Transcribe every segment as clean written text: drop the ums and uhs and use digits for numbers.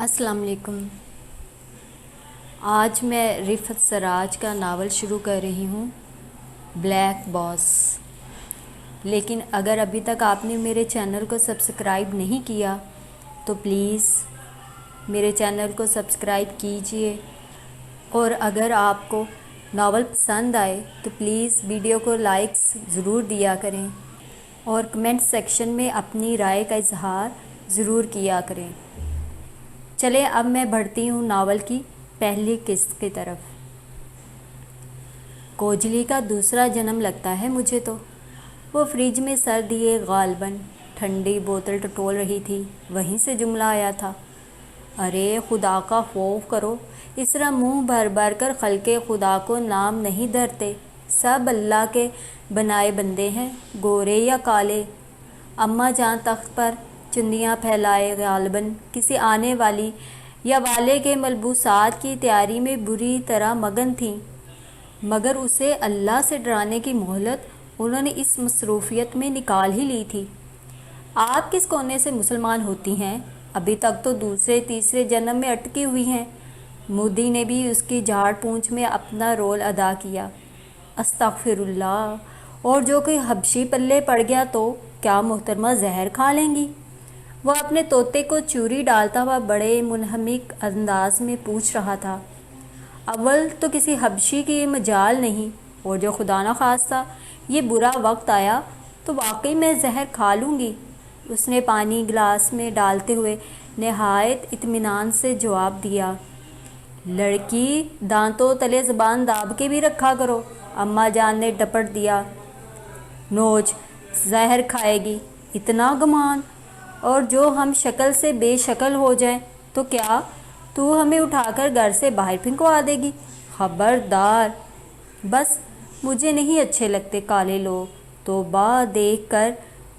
السلام علیکم۔ آج میں رفعت سراج کا ناول شروع کر رہی ہوں، بلیک باس۔ لیکن اگر ابھی تک آپ نے میرے چینل کو سبسکرائب نہیں کیا تو پلیز میرے چینل کو سبسکرائب کیجئے، اور اگر آپ کو ناول پسند آئے تو پلیز ویڈیو کو لائکس ضرور دیا کریں اور کمنٹ سیکشن میں اپنی رائے کا اظہار ضرور کیا کریں۔ چلیں اب میں بڑھتی ہوں ناول کی پہلی قسط کی طرف۔ کوجلی کا دوسرا جنم لگتا ہے مجھے تو۔ وہ فریج میں سر دیے غالباً ٹھنڈی بوتل ٹٹول رہی تھی، وہیں سے جملہ آیا تھا، ارے خدا کا خوف کرو، اس طرح منہ بھر بھر کر خلق خدا کو نام نہیں دھرتے، سب اللہ کے بنائے بندے ہیں، گورے یا کالے۔ اماں جان تخت پر چندیاں پھیلائے غالباً کسی آنے والی یا والے کے ملبوسات کی تیاری میں بری طرح مگن تھیں، مگر اسے اللہ سے ڈرانے کی مہلت انہوں نے اس مصروفیت میں نکال ہی لی تھی۔ آپ کس کونے سے مسلمان ہوتی ہیں؟ ابھی تک تو دوسرے تیسرے جنم میں اٹکی ہوئی ہیں۔ مودی نے بھی اس کی جھاڑ پونچھ میں اپنا رول ادا کیا۔ استغفر اللہ، اور جو کوئی حبشی پلے پڑ گیا تو کیا محترمہ زہر کھا لیں گی؟ وہ اپنے طوطے کو چوری ڈالتا ہوا بڑے منہمک انداز میں پوچھ رہا تھا۔ اول تو کسی حبشی کی مجال نہیں، اور جو خدا نخواستہ یہ برا وقت آیا تو واقعی میں زہر کھا لوں گی، اس نے پانی گلاس میں ڈالتے ہوئے نہایت اطمینان سے جواب دیا۔ لڑکی، دانتوں تلے زبان داب کے بھی رکھا کرو، اماں جان نے ڈپٹ دیا۔ نوچ، زہر کھائے گی، اتنا گمان؟ اور جو ہم شکل سے بے شکل ہو جائیں تو کیا تو ہمیں اٹھا کر گھر سے باہر پھنکوا دے گی؟ خبردار! بس مجھے نہیں اچھے لگتے کالے لوگ۔ توبہ! دیکھ کر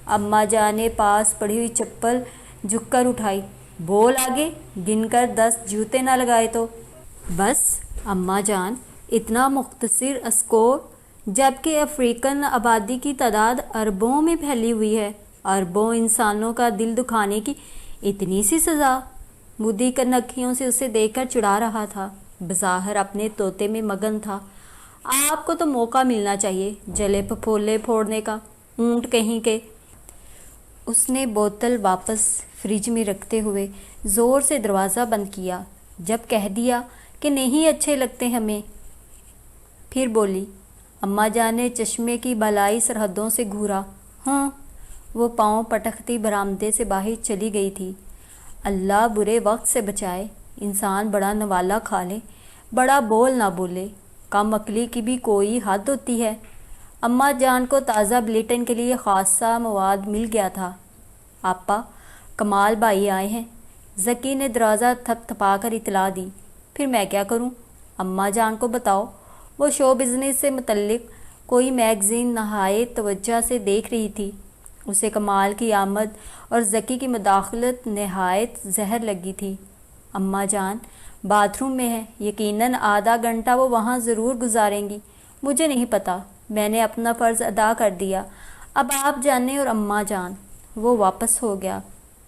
اماں جان نے پاس پڑی ہوئی چپل جھک کر اٹھائی۔ بول آگے، گن کر 10 جوتے نہ لگائے تو۔ بس اماں جان، اتنا مختصر اسکور، جبکہ افریقن آبادی کی تعداد اربوں میں پھیلی ہوئی ہے، اربوں انسانوں کا دل دکھانے کی اتنی سی سزا؟ مودی کنکھیوں سے اسے دیکھ کر چڑھا رہا تھا، بظاہر اپنے طوطے میں مگن تھا۔ آپ کو تو موقع ملنا چاہیے جلے پھپولے پھوڑنے کا، اونٹ کہیں کے۔ اس نے بوتل واپس فریج میں رکھتے ہوئے زور سے دروازہ بند کیا۔ جب کہہ دیا کہ نہیں اچھے لگتے ہمیں، پھر بولی۔ اماں جان نے چشمے کی بالائی سرحدوں سے گھورا۔ ہاں، وہ پاؤں پٹکتی برآمدے سے باہر چلی گئی تھی۔ اللہ برے وقت سے بچائے، انسان بڑا نوالا کھا لے، بڑا بول نہ بولے، کم عقلی کی بھی کوئی حد ہوتی ہے۔ اماں جان کو تازہ بلیٹن کے لیے خاصا مواد مل گیا تھا۔ آپا، کمال بھائی آئے ہیں، ذکی نے دروازہ تھپ تھپا کر اطلاع دی۔ پھر میں کیا کروں؟ اماں جان کو بتاؤ۔ وہ شو بزنس سے متعلق کوئی میگزین نہایت توجہ سے دیکھ رہی تھی۔ اسے کمال کی آمد اور ذکی کی مداخلت نہایت زہر لگی تھی۔ اماں جان باتھ روم میں ہے، یقیناً آدھا گھنٹہ وہ وہاں ضرور گزاریں گی۔ مجھے نہیں پتا، میں نے اپنا فرض ادا کر دیا، اب آپ جانیں۔ اور اماں جان، وہ واپس ہو گیا۔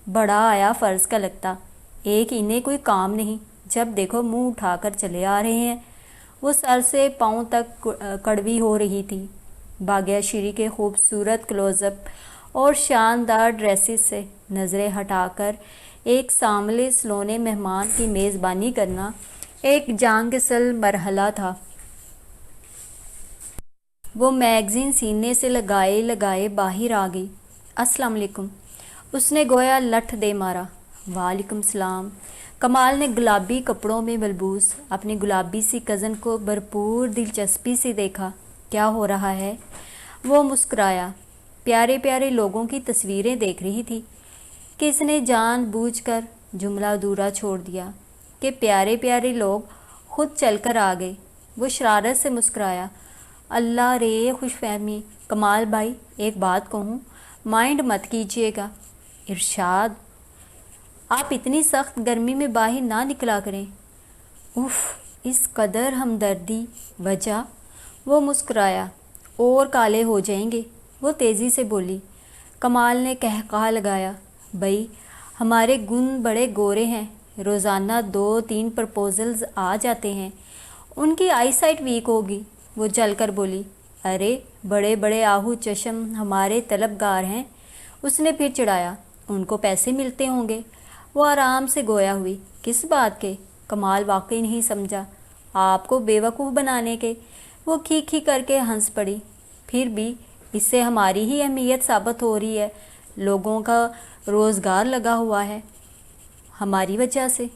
بڑا آیا فرض کا لگتا، ایک انہیں کوئی کام نہیں، جب دیکھو منہ اٹھا کر چلے آ رہے ہیں۔ وہ سر سے پاؤں تک کڑوی ہو رہی تھی۔ باغیہ شری کے خوبصورت کلوز اپ اور شاندار ڈریسز سے نظریں ہٹا کر ایک سانولے سلونے مہمان کی میزبانی کرنا ایک جان گسل مرحلہ تھا۔ وہ میگزین سینے سے لگائے لگائے باہر آ گئی۔ السلام علیکم، اس نے گویا لٹھ دے مارا۔ وعلیکم السلام۔ کمال نے گلابی کپڑوں میں ملبوس اپنی گلابی سی کزن کو بھرپور دلچسپی سے دیکھا۔ کیا ہو رہا ہے؟ وہ مسکرایا۔ پیارے پیارے لوگوں کی تصویریں دیکھ رہی تھی۔ کس نے جان بوجھ کر جملہ ادھورا چھوڑ دیا کہ پیارے پیارے لوگ خود چل کر آ گئے۔ وہ شرارت سے مسکرایا۔ اللہ رے خوش فہمی۔ کمال بھائی، ایک بات کہوں، مائنڈ مت کیجیے گا۔ ارشاد۔ آپ اتنی سخت گرمی میں باہر نہ نکلا کریں۔ اف، اس قدر ہمدردی، وجہ؟ وہ مسکرایا۔ اور کالے ہو جائیں گے، وہ تیزی سے بولی۔ کمال نے قہقہہ لگایا۔ بھئی، ہمارے گن بڑے گورے ہیں، روزانہ 2-3 پرپوزلز آ جاتے ہیں۔ ان کی آئی سائٹ ویک ہوگی۔ وہ جل کر بولی، ارے بڑے بڑے آہو چشم ہمارے طلبگار ہیں۔ اس نے پھر چڑھایا، ان کو پیسے ملتے ہوں گے۔ وہ آرام سے گویا ہوئی، کس بات کے؟ کمال واقعی نہیں سمجھا۔ آپ کو بے وقوف بنانے کے۔ وہ کھی کر کے ہنس پڑی۔ پھر بھی اس سے ہماری ہی اہمیت ثابت ہو رہی ہے، لوگوں کا روزگار لگا ہوا ہے ہماری وجہ سے۔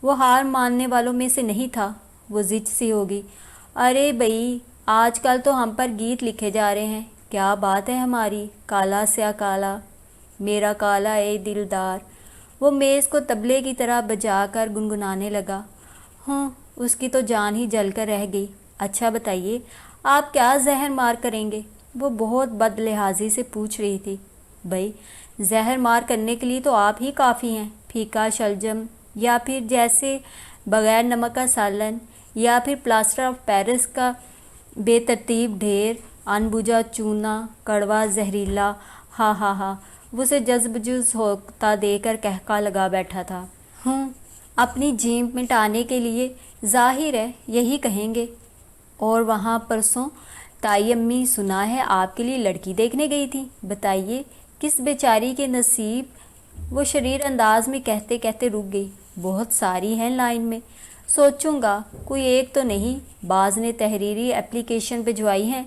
وہ ہار ماننے والوں میں سے نہیں تھا۔ وہ ضد سی ہوگی، ارے بھئی آج کل تو ہم پر گیت لکھے جا رہے ہیں، کیا بات ہے ہماری، کالا سیا کالا میرا کالا اے دلدار۔ وہ میز کو طبلے کی طرح بجا کر گنگنانے لگا۔ اس کی تو جان ہی جل کر رہ گئی۔ اچھا بتائیے آپ کیا زہر مار کریں گے؟ وہ بہت بد لحاظی سے پوچھ رہی تھی۔ بھائی زہر مار کرنے کے لیے تو آپ ہی کافی ہیں، پھیکا شلجم، یا پھر جیسے بغیر نمک کا سالن، یا پھر پلاسٹر آف پیرس کا بے ترتیب ڈھیر، ان بجھا چونا، کڑوا زہریلا۔ ہاں ہاں ہاں، وہ اسے جذب جز ہوتا دے کر قہقہ لگا بیٹھا تھا۔ اپنی جھیمپ مٹانے کے لیے ظاہر ہے یہی کہیں گے۔ اور وہاں پرسوں تائی امی سنا ہے آپ کے لیے لڑکی دیکھنے گئی تھی، بتائیے کس بیچاری کے نصیب؟ وہ شریر انداز میں کہتے کہتے رک گئی۔ بہت ساری ہیں لائن میں، سوچوں گا کوئی ایک تو نہیں، بعض نے تحریری اپلیکیشن بھجوائی ہیں۔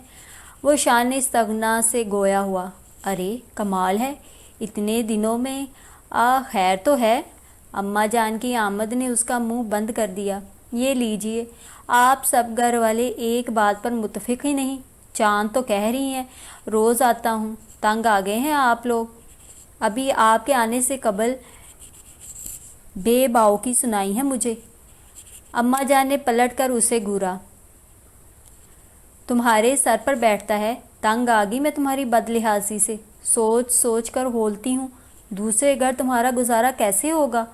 وہ شان استغنا سے گویا ہوا، ارے کمال ہے، اتنے دنوں میں خیر تو ہے؟ اماں جان کی آمد نے اس کا منہ بند کر دیا۔ یہ لیجئے، آپ سب گھر والے ایک بات پر متفق ہی نہیں۔ چاند تو کہہ رہی ہیں روز آتا ہوں، تنگ آ گئے ہیں آپ لوگ۔ ابھی آپ کے آنے سے قبل بے باؤ کی سنائی ہے مجھے۔ اماں جان نے پلٹ کر اسے گھورا، تمہارے سر پر بیٹھتا ہے، تنگ آ گئی میں تمہاری بد لحاظی سے، سوچ سوچ کر ہولتی ہوں، دوسرے گھر تمہارا گزارا کیسے ہوگا؟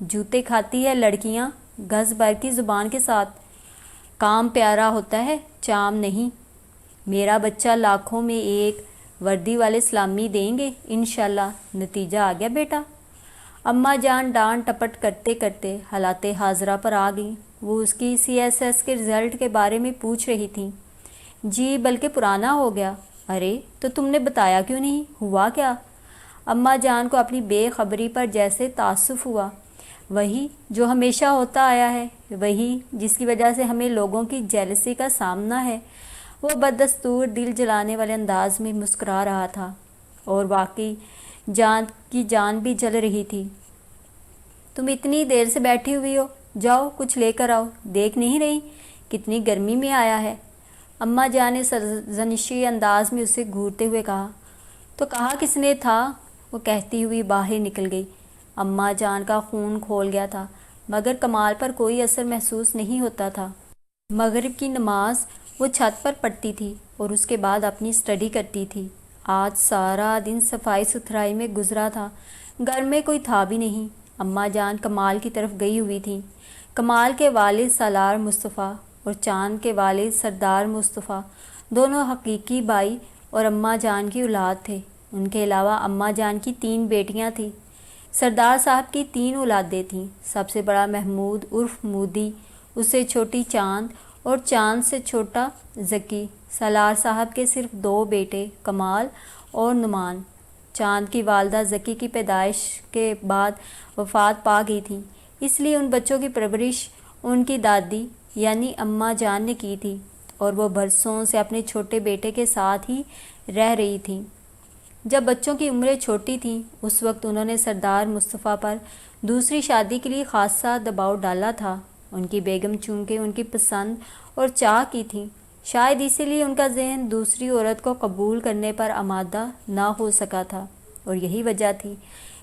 جوتے کھاتی ہے لڑکیاں گز بھر کی زبان کے ساتھ۔ کام پیارا ہوتا ہے، چام نہیں۔ میرا بچہ لاکھوں میں ایک، وردی والے سلامی دیں گے انشاءاللہ۔ نتیجہ آ گیا بیٹا۔ اماں جان ڈانٹ ٹپٹ کرتے کرتے حالات حاضرہ پر آ گئیں۔ وہ اس کی CSS کے رزلٹ کے بارے میں پوچھ رہی تھیں۔ جی بلکہ پرانا ہو گیا۔ ارے تو تم نے بتایا کیوں نہیں، ہوا کیا؟ اماں جان کو اپنی بے خبری پر جیسے تعصف ہوا۔ وہی جو ہمیشہ ہوتا آیا ہے، وہی جس کی وجہ سے ہمیں لوگوں کی جیلسی کا سامنا ہے۔ وہ بدستور دل جلانے والے انداز میں مسکرا رہا تھا، اور واقعی جان کی جان بھی جل رہی تھی۔ تم اتنی دیر سے بیٹھی ہوئی ہو، جاؤ کچھ لے کر آؤ، دیکھ نہیں رہی کتنی گرمی میں آیا ہے؟ اماں جان نے سرزنشی انداز میں اسے گھورتے ہوئے کہا۔ تو کہا کس نے تھا؟ وہ کہتی ہوئی باہر نکل گئی۔ اماں جان کا خون کھول گیا تھا، مگر کمال پر کوئی اثر محسوس نہیں ہوتا تھا۔ مغرب کی نماز وہ چھت پر پڑھتی تھی اور اس کے بعد اپنی اسٹڈی کرتی تھی۔ آج سارا دن صفائی ستھرائی میں گزرا تھا، گھر میں کوئی تھا بھی نہیں۔ اماں جان کمال کی طرف گئی ہوئی تھیں۔ کمال کے والد سالار مصطفیٰ اور چاند کے والد سردار مصطفیٰ دونوں حقیقی بھائی اور اماں جان کی اولاد تھے۔ ان کے علاوہ اماں جان کی 3 بیٹیاں تھیں۔ سردار صاحب کی 3 اولادیں تھیں۔ سب سے بڑا محمود عرف مودی، اس سے چھوٹی چاند، اور چاند سے چھوٹا ذکی۔ سالار صاحب کے صرف 2 بیٹے کمال اور نعمان۔ چاند کی والدہ ذکی کی پیدائش کے بعد وفات پا گئی تھیں، اس لیے ان بچوں کی پرورش ان کی دادی یعنی اماں جان نے کی تھی، اور وہ برسوں سے اپنے چھوٹے بیٹے کے ساتھ ہی رہ رہی تھیں۔ جب بچوں کی عمریں چھوٹی تھیں اس وقت انہوں نے سردار مصطفیٰ پر دوسری شادی کے لیے خاصا دباؤ ڈالا تھا۔ ان کی بیگم چونکہ ان کی پسند اور چاہ کی تھی، شاید اسی لیے ان کا ذہن دوسری عورت کو قبول کرنے پر آمادہ نہ ہو سکا تھا، اور یہی وجہ تھی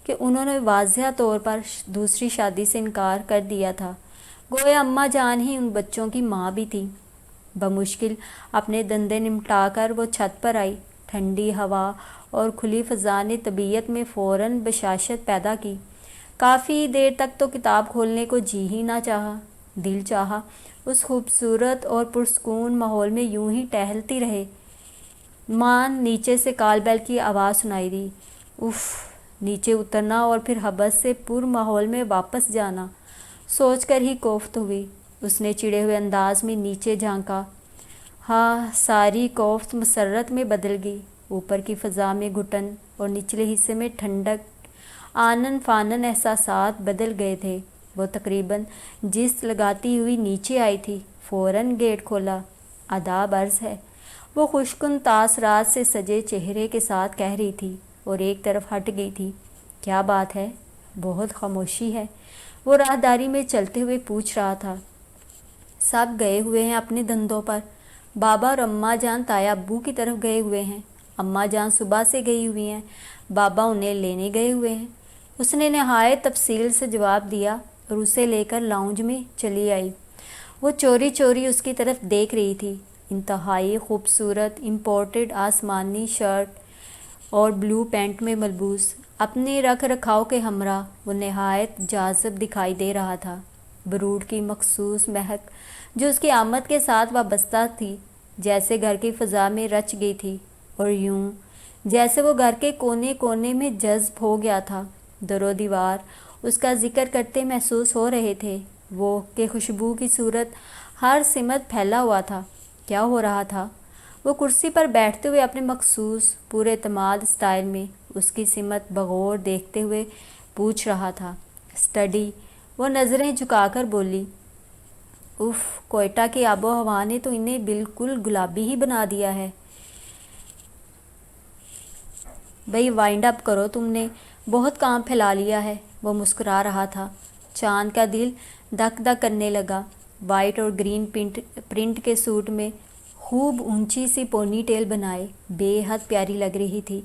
کہ انہوں نے واضح طور پر دوسری شادی سے انکار کر دیا تھا۔ گویا اماں جان ہی ان بچوں کی ماں بھی تھی۔ بمشکل اپنے دندے نمٹا کر وہ چھت پر آئی۔ ٹھنڈی ہوا اور کھلی فضا نے طبیعت میں فوراً بشاشت پیدا کی۔ کافی دیر تک تو کتاب کھولنے کو جی ہی نہ چاہا۔ دل چاہا اس خوبصورت اور پرسکون ماحول میں یوں ہی ٹہلتی رہے۔ مان نیچے سے کال بیل کی آواز سنائی دی۔ اف، نیچے اترنا اور پھر حبس سے پر ماحول میں واپس جانا۔ سوچ کر ہی کوفت ہوئی۔ اس نے چڑے ہوئے انداز میں نیچے جھانکا۔ ہاں، ساری کوفت مسرت میں بدل گئی۔ اوپر کی فضا میں گھٹن اور نچلے حصے میں ٹھنڈک، آنن فانن احساسات بدل گئے تھے۔ وہ تقریباً جس لگاتی ہوئی نیچے آئی تھی، فوراً گیٹ کھولا۔ آداب عرض ہے، وہ خوشکن تاثرات سے سجے چہرے کے ساتھ کہہ رہی تھی اور ایک طرف ہٹ گئی تھی۔ کیا بات ہے؟ بہت خاموشی ہے، وہ راہداری میں چلتے ہوئے پوچھ رہا تھا۔ سب گئے ہوئے ہیں اپنے دھندوں پر۔ بابا اور اماں جان تایا ابو کی طرف گئے ہوئے ہیں۔ اماں جان صبح سے گئی ہوئی ہیں، بابا انہیں لینے گئے ہوئے ہیں۔ اس نے نہایت تفصیل سے جواب دیا اور اسے لے کر لاؤنج میں چلی آئی۔ وہ چوری چوری اس کی طرف دیکھ رہی تھی۔ انتہائی خوبصورت امپورٹڈ آسمانی شرٹ اور بلو پینٹ میں ملبوس، اپنے رکھ رکھاؤ کے ہمراہ وہ نہایت جاذب دکھائی دے رہا تھا۔ برود کی مخصوص مہک جو اس کی آمد کے ساتھ وابستہ تھی، جیسے گھر کی فضا میں رچ گئی تھی، اور یوں جیسے وہ گھر کے کونے کونے میں جذب ہو گیا تھا۔ در و دیوار اس کا ذکر کرتے محسوس ہو رہے تھے وہ کہ خوشبو کی صورت ہر سمت پھیلا ہوا تھا۔ کیا ہو رہا تھا؟ وہ کرسی پر بیٹھتے ہوئے اپنے مخصوص پورے اعتماد اسٹائل میں اس کی سمت بغور دیکھتے ہوئے پوچھ رہا تھا۔ اسٹڈی، وہ نظریں جھکا کر بولی۔ اف، کوئٹہ کی آب و ہوا نے تو انہیں بالکل گلابی ہی بنا دیا ہے۔ بھئی وائنڈ اپ کرو، تم نے بہت کام پھیلا لیا ہے۔ وہ مسکرا رہا تھا۔ چاند کا دل دھک دھک کرنے لگا۔ وائٹ اور گرین پرنٹ کے سوٹ میں خوب اونچی سی پونی ٹیل بنائے بے حد پیاری لگ رہی تھی۔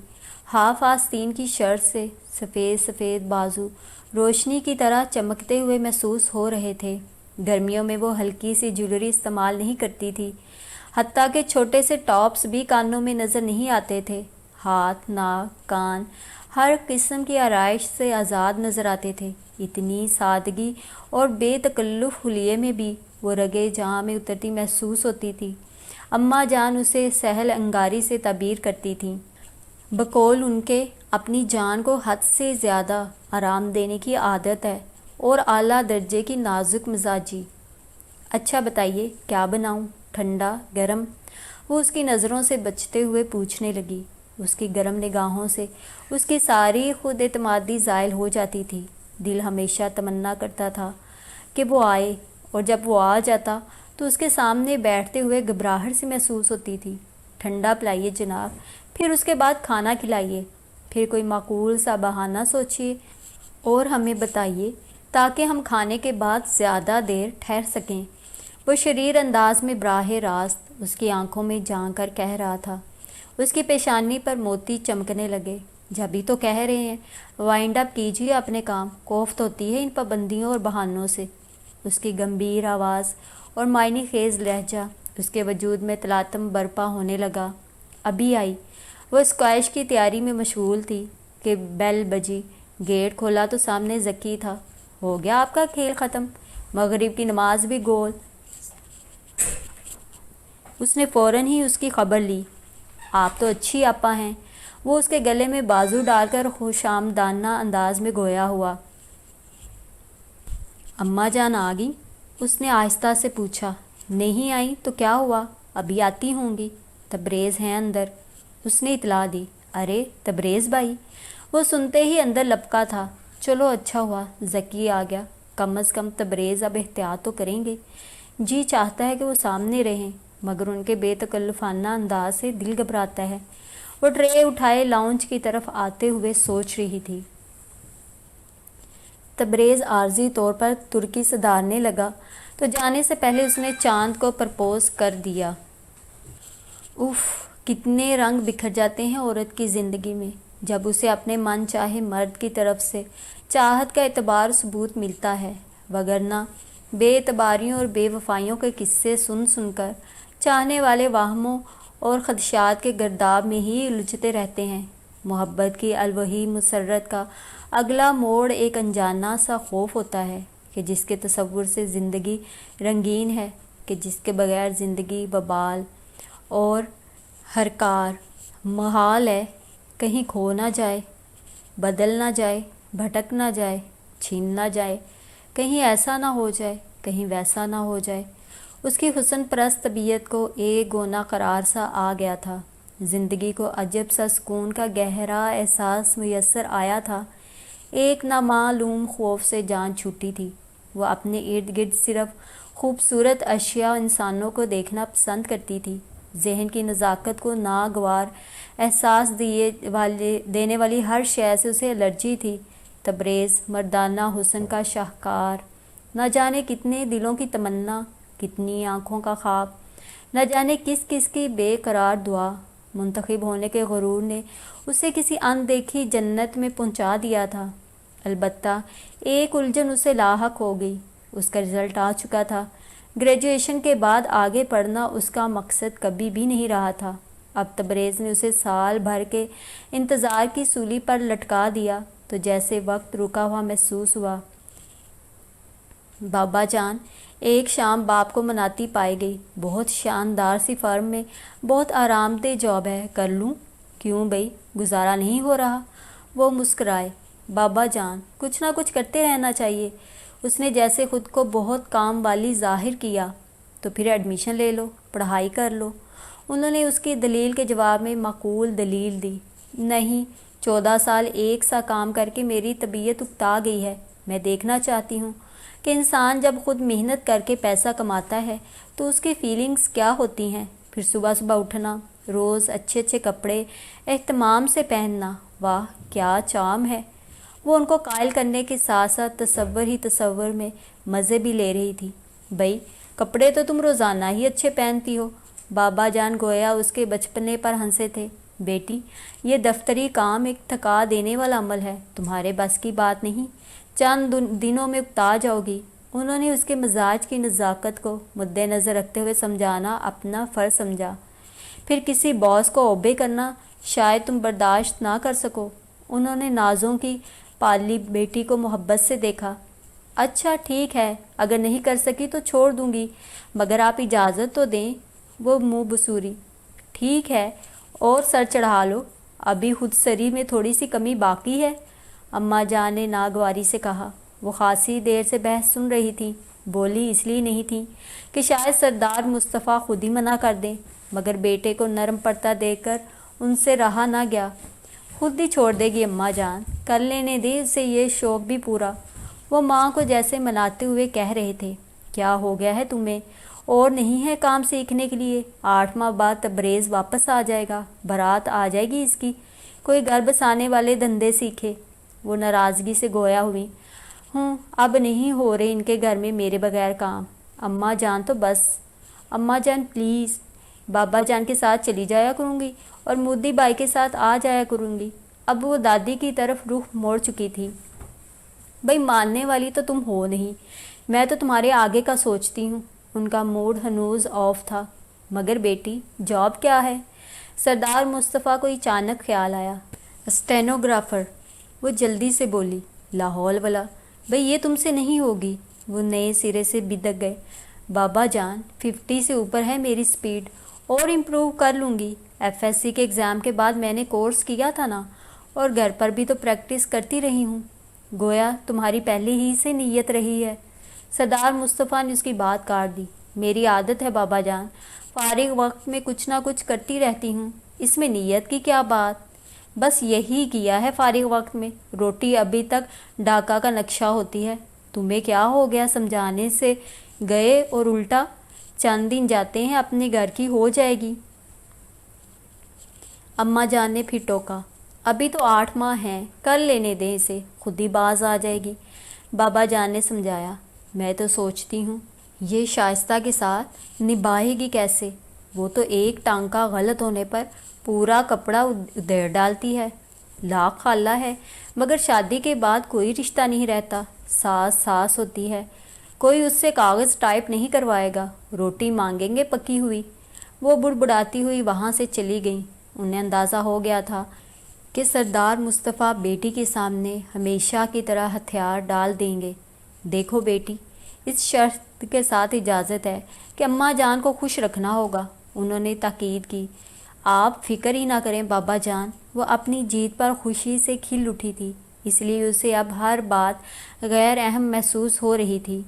ہاف آستین کی شرٹ سے سفید سفید بازو روشنی کی طرح چمکتے ہوئے محسوس ہو رہے تھے۔ گرمیوں میں وہ ہلکی سی جویلری استعمال نہیں کرتی تھی، حتیٰ کہ چھوٹے سے ٹاپس بھی کانوں میں نظر نہیں آتے تھے۔ ہاتھ، ناک، کان ہر قسم کی آرائش سے آزاد نظر آتے تھے۔ اتنی سادگی اور بے تکلف حلیے میں بھی وہ رگے جاں میں اترتی محسوس ہوتی تھی۔ اماں جان اسے سہل انگاری سے تعبیر کرتی تھیں، بقول ان کے اپنی جان کو حد سے زیادہ آرام دینے کی عادت ہے اور اعلیٰ درجے کی نازک مزاجی۔ اچھا بتائیے، کیا بناؤں؟ ٹھنڈا، گرم؟ وہ اس کی نظروں سے بچتے ہوئے پوچھنے لگی۔ اس کی گرم نگاہوں سے اس کی ساری خود اعتمادی زائل ہو جاتی تھی۔ دل ہمیشہ تمنا کرتا تھا کہ وہ آئے، اور جب وہ آ جاتا تو اس کے سامنے بیٹھتے ہوئے گھبراہٹ سی محسوس ہوتی تھی۔ ٹھنڈا پلائیے جناب، پھر اس کے بعد کھانا کھلائیے، پھر کوئی معقول سا بہانہ سوچیے اور ہمیں بتائیے تاکہ ہم کھانے کے بعد زیادہ دیر ٹھہر سکیں۔ وہ شریر انداز میں براہ راست اس کی آنکھوں میں جھانک کر کہہ رہا تھا۔ اس کی پیشانی پر موتی چمکنے لگے۔ جبھی تو کہہ رہے ہیں، وائنڈ اپ کیجیے اپنے کام، کوفت ہوتی ہے ان پابندیوں اور بہانوں سے۔ اس کی گمبھیر آواز اور معنی خیز لہجہ اس کے وجود میں تلاطم برپا ہونے لگا۔ ابھی آئی۔ وہ اسکواش کی تیاری میں مشغول تھی کہ بیل بجی۔ گیٹ کھولا تو سامنے ذکی تھا۔ ہو گیا آپ کا کھیل ختم؟ مغرب کی نماز بھی گول۔ اس نے فوراً ہی اس کی خبر لی۔ آپ تو اچھی آپا ہیں۔ وہ اس کے گلے میں بازو ڈال کر خوشامدانہ انداز میں گویا ہوا۔ اماں جان آ گئیں؟ اس نے آہستہ سے پوچھا۔ نہیں آئیں تو کیا ہوا، ابھی آتی ہوں گی۔ تبریز ہیں اندر، اس نے اطلاع دی۔ ارے تبریز بھائی؟ وہ سنتے ہی اندر لپکا تھا۔ چلو اچھا ہوا ذکی آ گیا، کم از کم تبریز اب احتیاط تو کریں گے۔ جی چاہتا ہے کہ وہ سامنے رہیں، مگر ان کے بے تکلفانہ انداز سے دل گھبراتا ہے۔ وہ ٹرے اٹھائے لاؤنج کی طرف آتے ہوئے سوچ رہی تھی۔ تبریز عارضی طور پر ترکی سدھارنے لگا تو جانے سے پہلے اس نے چاند کو پرپوز کر دیا۔ اف، کتنے رنگ بکھر جاتے ہیں عورت کی زندگی میں جب اسے اپنے من چاہے مرد کی طرف سے چاہت کا اعتبار ثبوت ملتا ہے، وگرنہ بے اعتباریوں اور بے وفائیوں کے قصے سن سن کر چاہنے والے واہموں اور خدشات کے گرداب میں ہی الجھتے رہتے ہیں۔ محبت کی الوہی مسرت کا اگلا موڑ ایک انجانا سا خوف ہوتا ہے کہ جس کے تصور سے زندگی رنگین ہے، کہ جس کے بغیر زندگی وبال اور ہرکار محال ہے، کہیں کھو نہ جائے، بدل نہ جائے، بھٹک نہ جائے، چھین نہ جائے، کہیں ایسا نہ ہو جائے، کہیں ویسا نہ ہو جائے۔ اس کی حسن پرست طبیعت کو ایک گونا قرار سا آ گیا تھا۔ زندگی کو عجب سا سکون کا گہرا احساس میسر آیا تھا۔ ایک نامعلوم خوف سے جان چھوٹی تھی۔ وہ اپنے ارد گرد صرف خوبصورت اشیاء انسانوں کو دیکھنا پسند کرتی تھی۔ ذہن کی نزاکت کو ناگوار احساس دینے والی ہر شے سے اسے الرجی تھی۔ تبریز مردانہ حسن کا شاہکار، نہ جانے کتنے دلوں کی تمنا، کتنی آنکھوں کا خواب، نہ جانے کس کس کی بے قرار دعا۔ منتخب ہونے کے غرور نے اسے کسی اندیکھی جنت میں پہنچا دیا تھا۔ البتہ ایک الجھن اسے لاحق ہو گئی۔ اس کا رزلٹ آ چکا تھا۔ گریجویشن کے بعد آگے پڑھنا اس کا مقصد کبھی بھی نہیں رہا تھا۔ اب تبریز نے اسے سال بھر کے انتظار کی سولی پر لٹکا دیا تو جیسے وقت رکا ہوا محسوس ہوا۔ بابا جان ایک شام باپ کو مناتی پائی گئی۔ بہت شاندار سی فرم میں بہت آرام دہ جاب ہے، کر لوں؟ کیوں بھئی، گزارا نہیں ہو رہا؟ وہ مسکرائے۔ بابا جان کچھ نہ کچھ کرتے رہنا چاہیے۔ اس نے جیسے خود کو بہت کام والی ظاہر کیا۔ تو پھر ایڈمیشن لے لو، پڑھائی کر لو۔ انہوں نے اس کی دلیل کے جواب میں معقول دلیل دی۔ نہیں، 14 سال ایک سا کام کر کے میری طبیعت اکتا گئی ہے۔ میں دیکھنا چاہتی ہوں کہ انسان جب خود محنت کر کے پیسہ کماتا ہے تو اس کی فیلنگز کیا ہوتی ہیں۔ پھر صبح صبح اٹھنا، روز اچھے اچھے کپڑے اہتمام سے پہننا، واہ کیا چام ہے۔ وہ ان کو قائل کرنے کے ساتھ ساتھ تصور ہی تصور میں مزے بھی لے رہی تھی۔ بھئی کپڑے تو تم روزانہ ہی اچھے پہنتی ہو۔ بابا جان گویا اس کے بچپنے پر ہنسے تھے۔ بیٹی یہ دفتری کام ایک تھکا دینے والا عمل ہے، تمہارے بس کی بات نہیں، چند دنوں میں اکتا جاؤ گی۔ انہوں نے اس کے مزاج کی نزاکت کو مد نظر رکھتے ہوئے سمجھانا اپنا فرض سمجھا۔ پھر کسی باس کو اوبے کرنا شاید تم برداشت نہ کر سکو۔ انہوں نے نازوں کی پالی بیٹی کو محبت سے دیکھا۔ اچھا ٹھیک ہے، اگر نہیں کر سکی تو چھوڑ دوں گی، مگر آپ اجازت تو دیں۔ وہ منہ بسوری۔ ٹھیک ہے، اور سر چڑھا لو، ابھی خود سری میں تھوڑی سی کمی باقی ہے، اماں جان نے ناگواری سے کہا۔ وہ خاصی دیر سے بحث سن رہی تھی، بولی اس لیے نہیں تھی کہ شاید سردار مصطفیٰ خود ہی منع کر دیں، مگر بیٹے کو نرم پڑتا دیکھ کر ان سے رہا نہ گیا۔ خود ہی چھوڑ دے گی اماں جان، کر لینے دے اسے یہ شوق بھی پورا۔ وہ ماں کو جیسے مناتے ہوئے کہہ رہے تھے۔ کیا ہو گیا ہے تمہیں؟ اور نہیں ہے کام سیکھنے کے لیے؟ 8 ماہ بعد تبریز واپس آ جائے گا، بارات آ جائے گی اس کی، کوئی گھر بسانے والے دھندے سیکھے۔ وہ ناراضگی سے گویا ہوئی۔ اب نہیں ہو رہے ان کے گھر میں میرے بغیر کام، اماں جان تو بس۔ اماں جان پلیز، بابا جان کے ساتھ چلی جایا کروں گی اور مودی بائی کے ساتھ آ جایا کروں گی۔ اب وہ دادی کی طرف رخ موڑ چکی تھی۔ بھئی ماننے والی تو تم ہو نہیں، میں تو تمہارے آگے کا سوچتی ہوں۔ ان کا موڈ ہنوز آف تھا۔ مگر بیٹی جاب کیا ہے؟ سردار مصطفیٰ کو اچانک خیال آیا۔ اسٹینوگرافر، وہ جلدی سے بولی۔ لاہور والا، بھئی یہ تم سے نہیں ہوگی۔ وہ نئے سرے سے بدک گئے۔ بابا جان 50 سے اوپر ہے میری سپیڈ، اور امپروو کر لوں گی۔ FSC کے ایگزام کے بعد میں نے کورس کیا تھا نا، اور گھر پر بھی تو پریکٹس کرتی رہی ہوں۔ گویا تمہاری پہلے ہی سے نیت رہی ہے۔ سردار مصطفیٰ نے اس کی بات کاٹ دی۔ میری عادت ہے بابا جان، فارغ وقت میں کچھ نہ کچھ کرتی رہتی ہوں، اس میں نیت کی کیا بات؟ بس یہی کیا ہے فارغ وقت میں، روٹی ابھی تک ڈھاکہ کا نقشہ ہوتی ہے۔ تمہیں کیا ہو گیا؟ سمجھانے سے گئے اور الٹا، چند دن جاتے ہیں اپنے گھر کی ہو جائے گی۔ اماں جان نے پھر ٹوکا۔ ابھی تو 8 ماہ ہیں، کر لینے دیں اسے، خود ہی باز آ جائے گی۔ بابا جان نے سمجھایا۔ میں تو سوچتی ہوں یہ شائستہ کے ساتھ نبھائے گی کیسے؟ وہ تو ایک ٹانکا غلط ہونے پر پورا کپڑا ادھیڑ ڈالتی ہے۔ لاکھ خالہ ہے، مگر شادی کے بعد کوئی رشتہ نہیں رہتا، ساس ساس ہوتی ہے، کوئی اس سے کاغذ ٹائپ نہیں کروائے گا، روٹی مانگیں گے پکی ہوئی۔ وہ بڑبڑاتی ہوئی وہاں سے چلی گئیں۔ انہیں اندازہ ہو گیا تھا کہ سردار مصطفیٰ بیٹی کے سامنے ہمیشہ کی طرح ہتھیار ڈال دیں گے۔ دیکھو بیٹی، اس شرط کے ساتھ اجازت ہے کہ اماں جان کو خوش رکھنا ہوگا، انہوں نے تاکید کی۔ آپ فکر ہی نہ کریں بابا جان، وہ اپنی جیت پر خوشی سے کھل اٹھی تھی۔ اس لیے اسے اب ہر بات غیر اہم محسوس ہو رہی تھی۔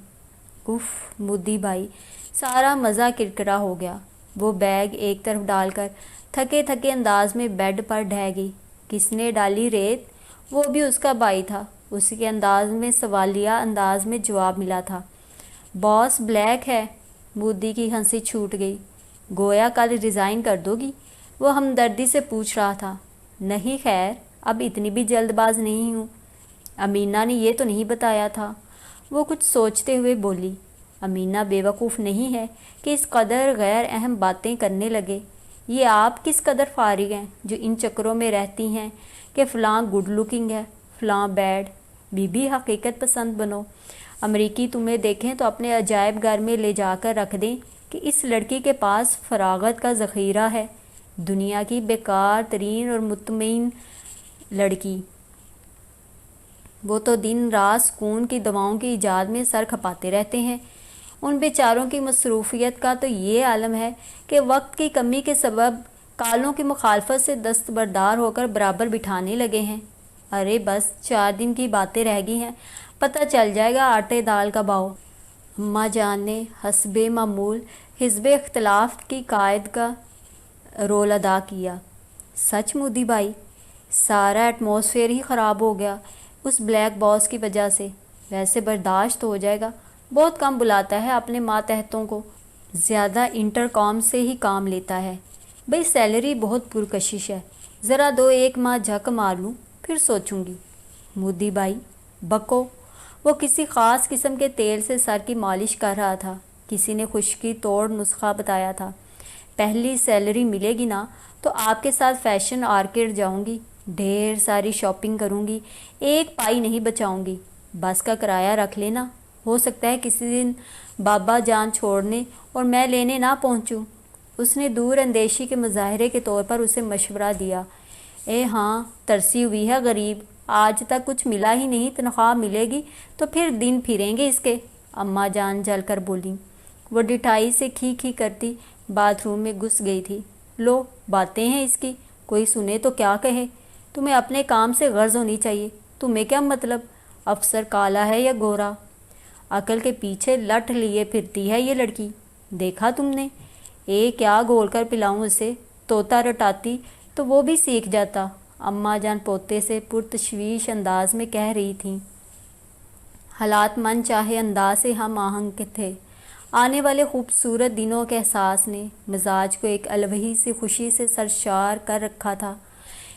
اف، مودی بھائی، سارا مزہ کرکرا ہو گیا۔ وہ بیگ ایک طرف ڈال کر تھکے تھکے انداز میں بیڈ پر ڈھہ گئی۔ کس نے ڈالی ریت؟ وہ بھی اس کا بھائی تھا۔ اس کے انداز میں سوالیہ انداز میں جواب ملا تھا۔ باس بلیک ہے۔ مودی کی ہنسی چھوٹ گئی۔ گویا کل ریزائن کر دو گی؟ وہ ہمدردی سے پوچھ رہا تھا۔ نہیں خیر، اب اتنی بھی جلد باز نہیں ہوں۔ امینہ نے یہ تو نہیں بتایا تھا۔ وہ کچھ سوچتے ہوئے بولی۔ امینہ بیوقوف نہیں ہے کہ اس قدر غیر اہم باتیں کرنے لگے۔ یہ آپ کس قدر فارغ ہیں جو ان چکروں میں رہتی ہیں کہ فلاں گڈ لکنگ ہے، فلاں بیڈ۔ بی بی حقیقت پسند بنو۔ امریکی تمہیں دیکھیں تو اپنے عجائب گھر میں لے جا کر رکھ دیں کہ اس لڑکی کے پاس فراغت کا ذخیرہ ہے، دنیا کی بیکار ترین اور مطمئن لڑکی۔ وہ تو دن رات سکون کی دواؤں کی ایجاد میں سر کھپاتے رہتے ہیں۔ ان بیچاروں کی مصروفیت کا تو یہ عالم ہے کہ وقت کی کمی کے سبب کالوں کی مخالفت سے دستبردار ہو کر برابر بٹھانے لگے ہیں۔ ارے بس 4 دن کی باتیں رہ گئی ہیں، پتہ چل جائے گا آٹے دال کا بھاؤ۔ اماں جان نے حسب معمول حزب اختلاف کی قائد کا رول ادا کیا۔ سچ مودی بھائی؟ سارا ایٹماسفیئر ہی خراب ہو گیا اس بلیک باس کی وجہ سے۔ ویسے برداشت ہو جائے گا، بہت کم بلاتا ہے اپنے ماتحتوں کو، زیادہ انٹر کام سے ہی کام لیتا ہے۔ بھئی سیلری بہت پرکشش ہے، ذرا 2-1 ماہ جھک مار لوں پھر سوچوں گی۔ مودی بھائی بکو۔ وہ کسی خاص قسم کے تیل سے سر کی مالش کر رہا تھا۔ کسی نے خشکی توڑ نسخہ بتایا تھا۔ پہلی سیلری ملے گی نا تو آپ کے ساتھ فیشن آرکیڈ جاؤں گی، ڈھیر ساری شاپنگ کروں گی، 1 پائی نہیں بچاؤں گی۔ بس کا کرایہ رکھ لینا، ہو سکتا ہے کسی دن بابا جان چھوڑنے اور میں لینے نہ پہنچوں۔ اس نے دور اندیشی کے مظاہرے کے طور پر اسے مشورہ دیا۔ اے ہاں، ترسی ہوئی ہے غریب، آج تک کچھ ملا ہی نہیں، تنخواہ ملے گی تو پھر دن پھریں گے اس کے۔ اماں جان جل کر بولیں۔ وہ ڈٹھائی سے کھی کھی کرتی باتھ روم میں گھس گئی تھی۔ لو، باتیں ہیں اس کی، کوئی سنے تو کیا کہے؟ تمہیں اپنے کام سے غرض ہونی چاہیے۔ تمہیں کیا مطلب افسر کالا ہے یا گورا؟ عقل کے پیچھے لٹ لیے پھرتی ہے یہ لڑکی، دیکھا تم نے؟ کیا گھول کر پلاؤں اسے؟ طوطا رٹاتی تو وہ بھی سیکھ جاتا، اماں جان پوتے سے پرتشویش انداز میں کہہ رہی تھیں۔ حالات من چاہے انداز سے ہم آہنگ تھے۔ آنے والے خوبصورت دنوں کے احساس نے مزاج کو ایک الوہی سی خوشی سے سرشار کر رکھا تھا۔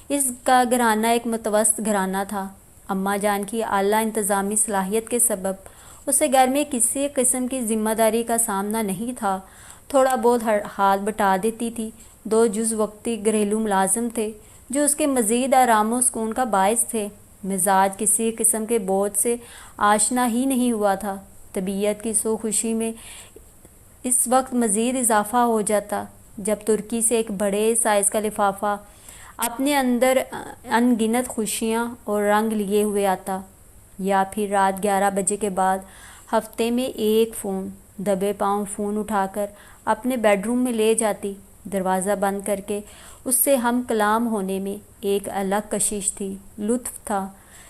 اس کا گھرانہ ایک متوسط گھرانہ تھا۔ اماں جان کی اعلیٰ انتظامی صلاحیت کے سبب اسے گھر میں کسی قسم کی ذمہ داری کا سامنا نہیں تھا۔ تھوڑا بہت ہاتھ بٹا دیتی تھی۔ 2 جز وقتی گھریلو ملازم تھے جو اس کے مزید آرام و سکون کا باعث تھے۔ مزاج کسی قسم کے بوجھ سے آشنا ہی نہیں ہوا تھا۔ طبیعت کی سو خوشی میں اس وقت مزید اضافہ ہو جاتا جب ترکی سے ایک بڑے سائز کا لفافہ اپنے اندر ان گنت خوشیاں اور رنگ لیے ہوئے آتا، یا پھر رات 11 بجے کے بعد ہفتے میں 1 فون، دبے پاؤں فون اٹھا کر اپنے بیڈ روم میں لے جاتی۔ دروازہ بند کر کے اس سے ہم کلام ہونے میں ایک الگ کشش تھی، لطف تھا۔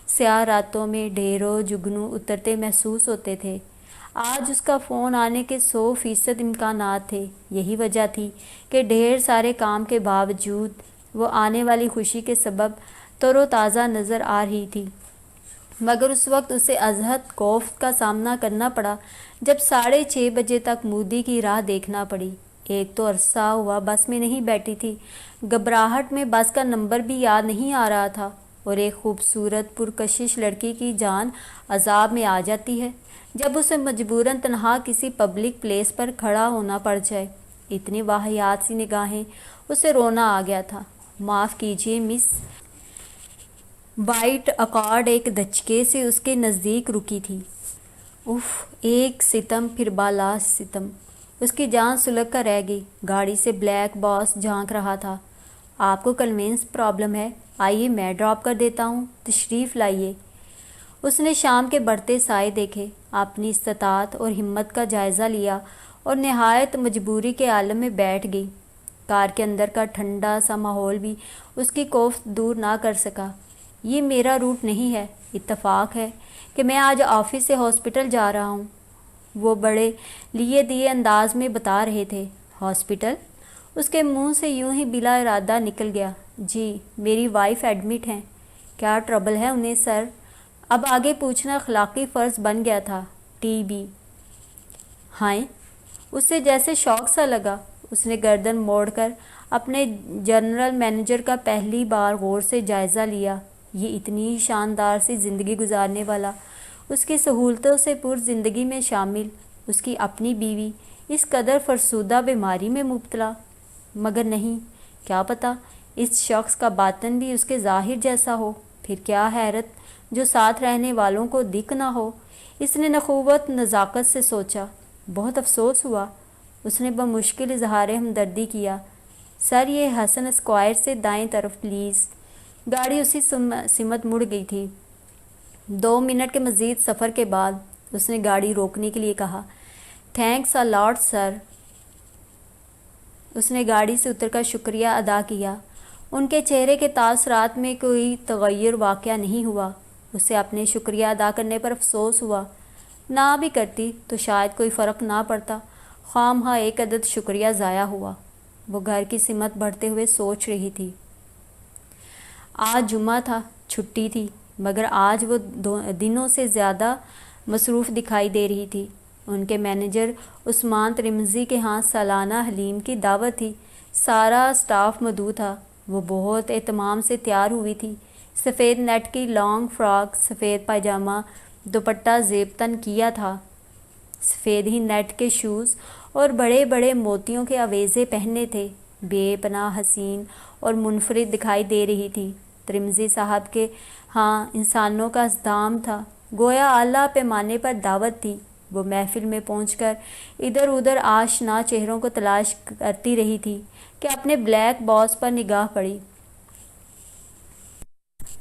سیاہ راتوں میں ڈھیروں جگنو اترتے محسوس ہوتے تھے۔ آج اس کا فون آنے کے 100% امکانات تھے۔ یہی وجہ تھی کہ ڈھیر سارے کام کے باوجود وہ آنے والی خوشی کے سبب تر و تازہ نظر آ رہی تھی۔ مگر اس وقت اسے ازحد کوفت کا سامنا کرنا پڑا جب 6:30 بجے تک مودی کی راہ دیکھنا پڑی۔ ایک تو عرصہ ہوا بس میں نہیں بیٹھی تھی، گھبراہٹ میں بس کا نمبر بھی یاد نہیں آ رہا تھا، اور ایک خوبصورت پرکشش لڑکی کی جان عذاب میں آ جاتی ہے جب اسے مجبوراً تنہا کسی پبلک پلیس پر کھڑا ہونا پڑ جائے۔ اتنی واہیات سی نگاہیں، اسے رونا آ گیا تھا۔ معاف کیجیے مس۔ وائٹ اکارڈ ایک دھچکے سے اس کے نزدیک رکی تھی۔ اف، ایک ستم پھر بالا ستم۔ اس کی جان سلگ کر رہ گئی۔ گاڑی سے بلیک باس جھانک رہا تھا۔ آپ کو کنوینس پرابلم ہے؟ آئیے میں ڈراپ کر دیتا ہوں، تشریف لائیے۔ اس نے شام کے بڑھتے سائے دیکھے، اپنی استطاعت اور ہمت کا جائزہ لیا اور نہایت مجبوری کے عالم میں بیٹھ گئی۔ کار کے اندر کا ٹھنڈا سا ماحول بھی اس کی کوفت دور نہ کر سکا۔ یہ میرا روٹ نہیں ہے، اتفاق ہے کہ میں آج آفس سے ہاسپٹل جا رہا ہوں۔ وہ بڑے لیے دیے انداز میں بتا رہے تھے۔ ہاسپٹل؟ اس کے منہ سے یوں ہی بلا ارادہ نکل گیا۔ جی، میری وائف ایڈمٹ ہیں۔ کیا ٹربل ہے انہیں سر؟ اب آگے پوچھنا اخلاقی فرض بن گیا تھا۔ T B. ہائے، اسے جیسے شوق سا لگا۔ اس نے گردن موڑ کر اپنے جنرل مینیجر کا پہلی بار غور سے جائزہ لیا۔ یہ اتنی شاندار سی زندگی گزارنے والا، اس کی سہولتوں سے پر زندگی میں شامل، اس کی اپنی بیوی اس قدر فرسودہ بیماری میں مبتلا۔ مگر نہیں، کیا پتہ اس شخص کا باطن بھی اس کے ظاہر جیسا ہو۔ پھر کیا حیرت جو ساتھ رہنے والوں کو دکھ نہ ہو۔ اس نے نخوت نزاکت سے سوچا۔ بہت افسوس ہوا۔ اس نے بمشکل اظہار ہمدردی کیا۔ سر، یہ حسن اسکوائر سے دائیں طرف پلیز۔ گاڑی اسی سمت مڑ گئی تھی۔ 2 منٹ کے مزید سفر کے بعد اس نے گاڑی روکنے کے لیے کہا، تھینکس اے لاٹ سر۔ اس نے گاڑی سے اتر کر شکریہ ادا کیا۔ ان کے چہرے کے تاثرات میں کوئی تغیر واقع نہیں ہوا۔ اسے اپنے شکریہ ادا کرنے پر افسوس ہوا۔ نہ بھی کرتی تو شاید کوئی فرق نہ پڑتا۔ خواہ ایک عدد شکریہ ضائع ہوا۔ وہ گھر کی سمت بڑھتے ہوئے سوچ رہی تھی۔ آج جمعہ تھا، چھٹی تھی، مگر آج وہ دنوں سے زیادہ مصروف دکھائی دے رہی تھی۔ ان کے مینیجر عثمان ترمذی کے ہاں سالانہ حلیم کی دعوت تھی۔ سارا اسٹاف مدعو تھا۔ وہ بہت اہتمام سے تیار ہوئی تھی۔ سفید نیٹ کی لانگ فراک، سفید پائجامہ، دوپٹہ زیب تن کیا تھا، سفید ہی نیٹ کے شوز اور بڑے بڑے موتیوں کے آویزے پہنے تھے۔ بے پناہ حسین اور منفرد دکھائی دے رہی تھی۔ ترمذی صاحب کے ہاں انسانوں کا ازدحام تھا، گویا اعلیٰ پیمانے پر دعوت تھی۔ وہ محفل میں پہنچ کر ادھر ادھر آشنا چہروں کو تلاش کرتی رہی تھی کہ اپنے بلیک باس پر نگاہ پڑی۔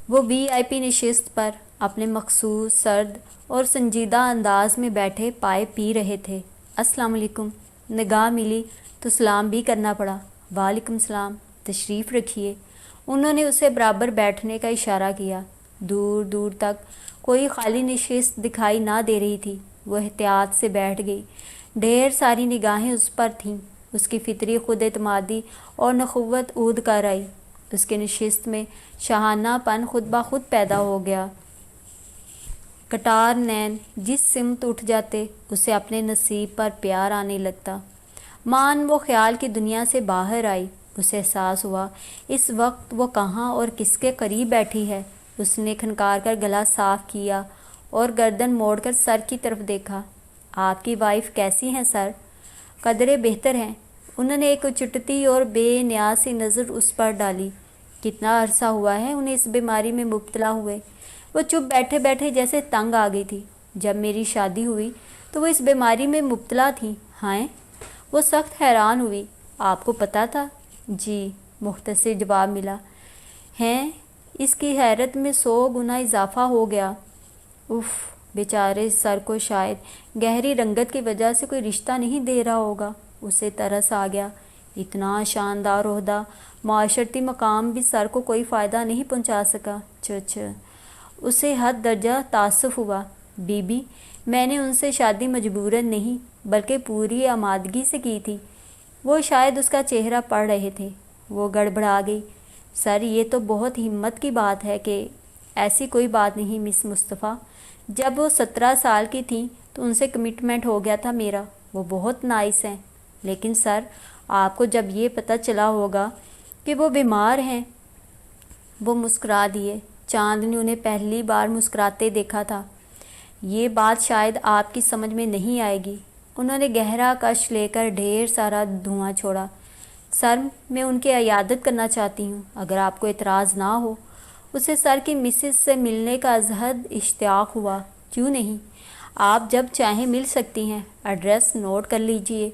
وہ وی آئی پی نشست پر اپنے مخصوص سرد اور سنجیدہ انداز میں بیٹھے پائے پی رہے تھے۔ السلام علیکم۔ نگاہ ملی تو سلام بھی کرنا پڑا۔ وعلیکم السلام، تشریف رکھیے۔ انہوں نے اسے برابر بیٹھنے کا اشارہ کیا۔ دور دور تک کوئی خالی نشست دکھائی نہ دے رہی تھی۔ وہ احتیاط سے بیٹھ گئی۔ ڈھیر ساری نگاہیں اس پر تھیں۔ اس کی فطری خود اعتمادی اور نخوت عود کر آئی۔ اس کے نشست میں شاہانہ پن خود بخود پیدا ہو گیا۔ کٹار نین جس سمت اٹھ جاتے، اسے اپنے نصیب پر پیار آنے لگتا۔ مان وہ خیال کی دنیا سے باہر آئی۔ اسے احساس ہوا اس وقت وہ کہاں اور کس کے قریب بیٹھی ہے۔ اس نے کھنکار کر گلا صاف کیا اور گردن موڑ کر سر کی طرف دیکھا۔ آپ کی وائف کیسی ہیں سر؟ قدرے بہتر ہیں۔ انہوں نے ایک اچٹتی اور بے نیاز سی نظر اس پر ڈالی۔ کتنا عرصہ ہوا ہے انہیں اس بیماری میں مبتلا ہوئے؟ وہ چپ بیٹھے بیٹھے جیسے تنگ آ گئی تھی۔ جب میری شادی ہوئی تو وہ اس بیماری میں مبتلا تھیں۔ ہائے! وہ سخت حیران ہوئی۔ آپ کو پتہ تھا؟ جی، مختصر جواب ملا۔ ہیں؟ اس کی حیرت میں 100 گنا اضافہ ہو گیا۔ اف، بیچارے سر کو شاید گہری رنگت کی وجہ سے کوئی رشتہ نہیں دے رہا ہوگا۔ اسے ترس آ گیا۔ اتنا شاندار عہدہ، معاشرتی مقام بھی سر کو کوئی فائدہ نہیں پہنچا سکا۔ چچ، اسے حد درجہ تاسف ہوا۔ بی بی، میں نے ان سے شادی مجبوراً نہیں بلکہ پوری آمادگی سے کی تھی۔ وہ شاید اس کا چہرہ پڑھ رہے تھے۔ وہ گڑبڑا گئی۔ سر، یہ تو بہت ہمت کی بات ہے کہ ایسی کوئی بات نہیں مس مصطفیٰ۔ جب وہ 17 سال کی تھیں تو ان سے کمٹمنٹ ہو گیا تھا میرا۔ وہ بہت نائس ہیں۔ لیکن سر، آپ کو جب یہ پتہ چلا ہوگا کہ وہ بیمار ہیں۔ وہ مسکرا دیے۔ چاند نے انہیں پہلی بار مسکراتے دیکھا تھا۔ یہ بات شاید آپ کی سمجھ میں نہیں آئے گی۔ انہوں نے گہرا کش لے کر ڈھیر سارا دھواں چھوڑا۔ سر، میں ان کی عیادت کرنا چاہتی ہوں اگر آپ کو اعتراض نہ ہو۔ اسے سر کی مسز سے ملنے کا ازحد اشتیاق ہوا۔ کیوں نہیں؟ آپ جب چاہیں مل سکتی ہیں۔ ایڈریس نوٹ کر لیجئے۔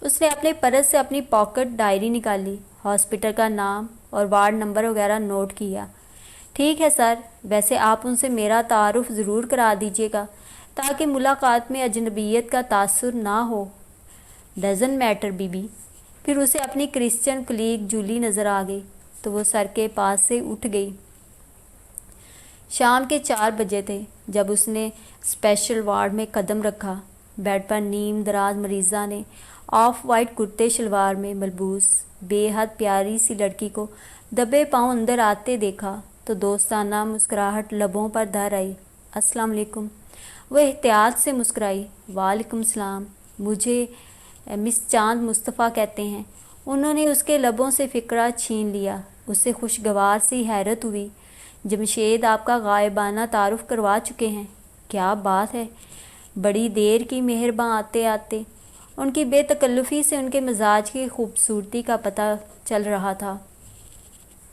اس نے اپنے پرس سے اپنی پاکٹ ڈائری نکالی، ہاسپٹل کا نام اور وارڈ نمبر وغیرہ نوٹ کیا۔ ٹھیک ہے سر، ویسے آپ ان سے میرا تعارف ضرور کرا دیجیے گا تاکہ ملاقات میں اجنبیت کا تاثر نہ ہو۔ ڈزنٹ میٹر بی بی۔ پھر اسے اپنی کرسچن کلیگ جولی نظر آ گئی تو وہ سر کے پاس سے اٹھ گئی۔ شام کے 4 بجے تھے جب اس نے اسپیشل وارڈ میں قدم رکھا۔ بیڈ پر نیم دراز مریضہ نے آف وائٹ کرتے شلوار میں ملبوس بے حد پیاری سی لڑکی کو دبے پاؤں اندر آتے دیکھا تو دوستانہ مسکراہٹ لبوں پر دھر آئی۔ السلام علیکم۔ وہ احتیاط سے مسکرائی۔ وعلیکم السلام، مجھے مس چاند مصطفیٰ کہتے ہیں۔ انہوں نے اس کے لبوں سے فقرہ چھین لیا۔ اسے خوشگوار سی حیرت ہوئی۔ جمشید آپ کا غائبانہ تعارف کروا چکے ہیں؟ کیا بات ہے، بڑی دیر کی مہرباں آتے آتے۔ ان کی بے تکلفی سے ان کے مزاج کی خوبصورتی کا پتہ چل رہا تھا۔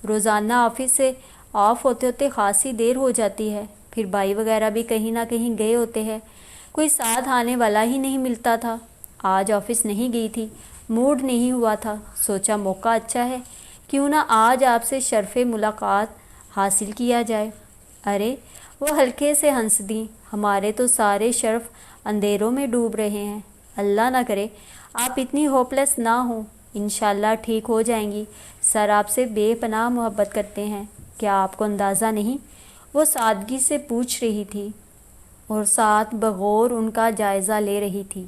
روزانہ آفس سے آف ہوتے ہوتے خاصی دیر ہو جاتی ہے، پھر بھائی وغیرہ بھی کہیں نہ کہیں گئے ہوتے ہیں، کوئی ساتھ آنے والا ہی نہیں ملتا تھا۔ آج آفس نہیں گئی تھی، موڈ نہیں ہوا تھا، سوچا موقع اچھا ہے، کیوں نہ آج آپ سے شرف ملاقات حاصل کیا جائے۔ ارے، وہ ہلکے سے ہنس دیں، ہمارے تو سارے شرف اندھیروں میں ڈوب رہے ہیں۔ اللہ نہ کرے آپ اتنی ہوپلیس نہ ہوں، انشاءاللہ ٹھیک ہو جائیں گی۔ سر آپ سے بے پناہ محبت کرتے ہیں، کیا آپ کو اندازہ نہیں؟ وہ سادگی سے پوچھ رہی تھی اور ساتھ بغور ان کا جائزہ لے رہی تھی۔